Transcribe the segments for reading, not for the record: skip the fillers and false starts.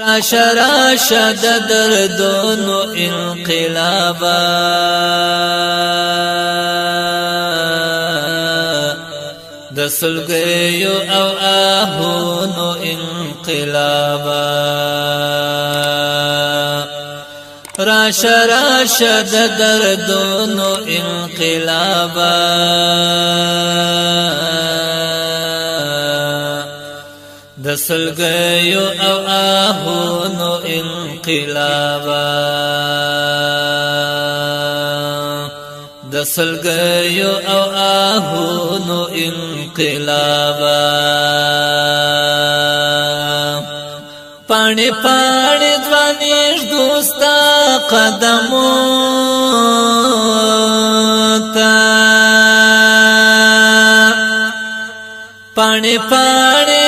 راشه د دردونو انقلابا د سلګیو او آهونو انقلابا راشه د دردونو انقلابا د سلګیو او آهونو انقلابا د سلګیو او آهونو انقلابا پانی پانی دوانیش دوستا قدمو تا پانی پانی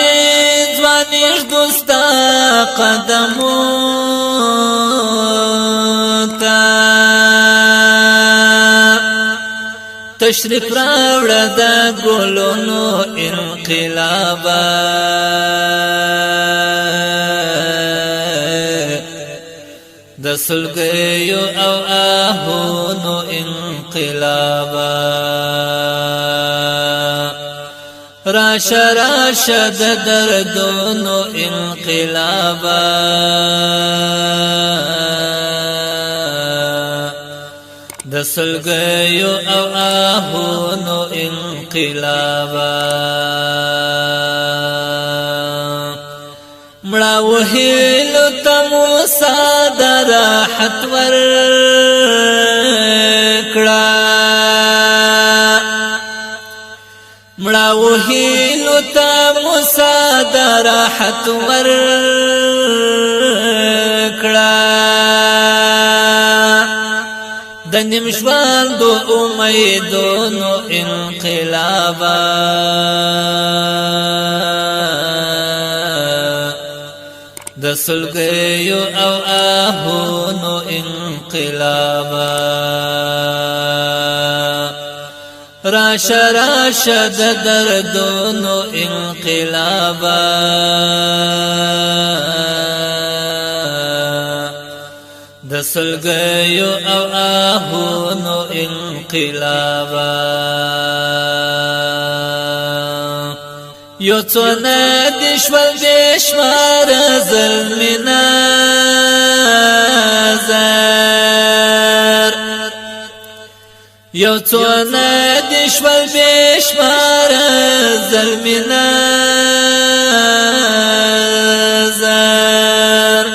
دوانیش دوستا قدمو تا تشریف راوړه د ګلونو انقلابا د سلګیو او آهونو انقلابا راشه د دردونو انقلابا د سلګیو او آهونو انقلابا مړه وهیلو تمو ساده راحت ورکړه مړه وهیلو تمو ساده راحت ورکړه د نیم ژوند د امیدونو انقلابا د سلګیو او آهونو انقلابا راشه د دردونو انقلابا د سلګیو او آهونو انقلابا یو څونه د شول د شمار ظلمنا زر یو څونه د شول د شمار ظلمنا زر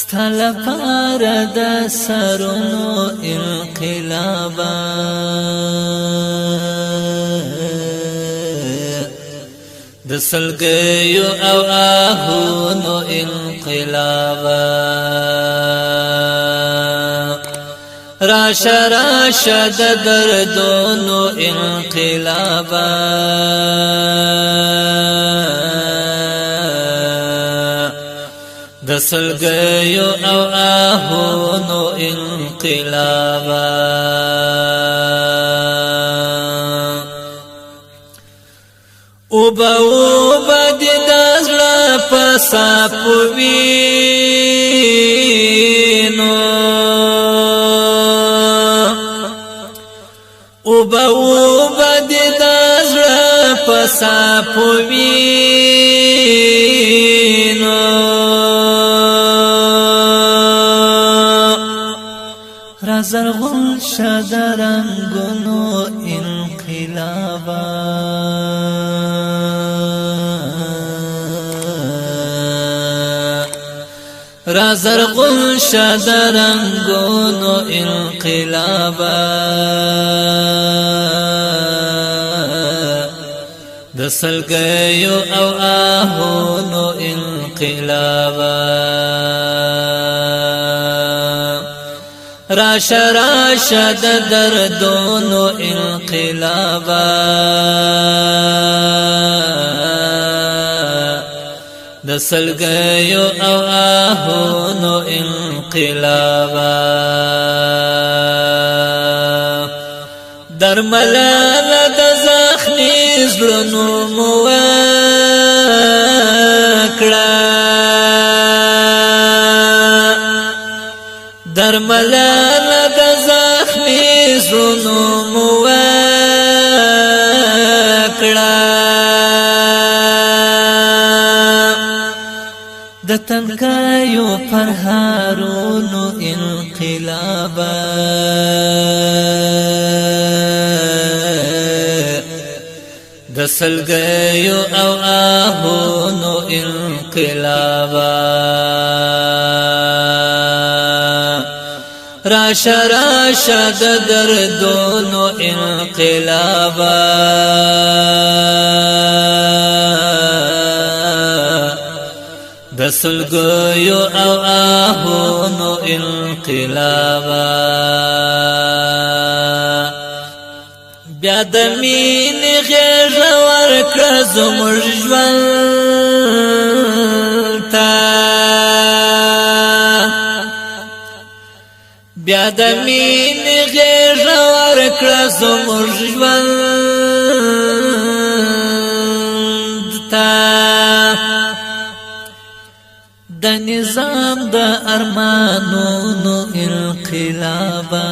ستل پار د سرونو انقلابا د سلګیو او آهونو انقلابا راشه د دردونو انقلابا د سلګیو او آهونو انقلابا او با د دزړه پساپوینو او با د دزړه پساپوینو رازرغون شد رنگونو انقلابا رازرغون شد رنگونو انقلابا د سلګیو او آهونو انقلابا راشه د دردونو انقلابا د سلګیو او آهونو انقلابا درملال د زخمی زړونو مو وکړه درملان د زخمی زړونو مو وکړه د تنکایو پرهارونو انقلابا د سلګیو او آهونو انقلابا راشا راشا د دردونو انقلابا د سلګیو او آهونو انقلابا بیا د مینې غېږ ورکړه زموږ ژوند ته بیا د مینې غېږ ورکړه زموږ ژوند ته د نظام د ارمانونو انقلابا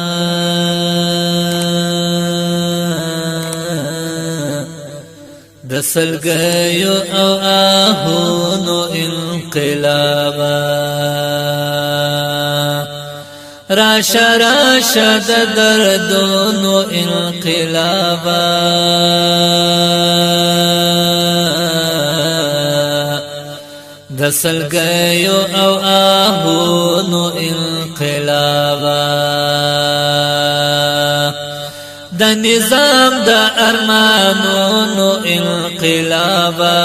د سلګیو او آهونو انقلابا راشا راشا د دردونو انقلابا د سلګیو او آهونو انقلابا د نظام د ارمانونو انقلابا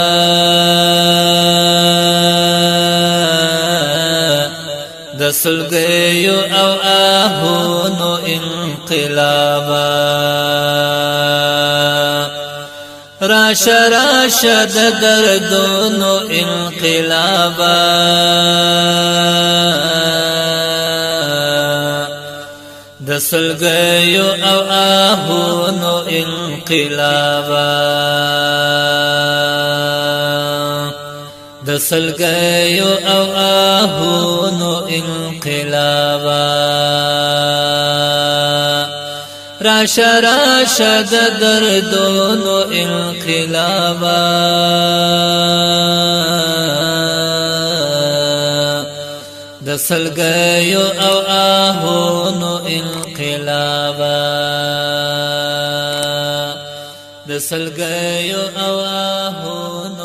د سلګیو او آهونو انقلابا راشا راشا د دردونو انقلابا د سلګیو او آهونو انقلابا د سلګیو او آهونو انقلابا راشا راشا د دردونو انقلابا د سلګیو او آهونو انقلابا د سلګیو او آهونو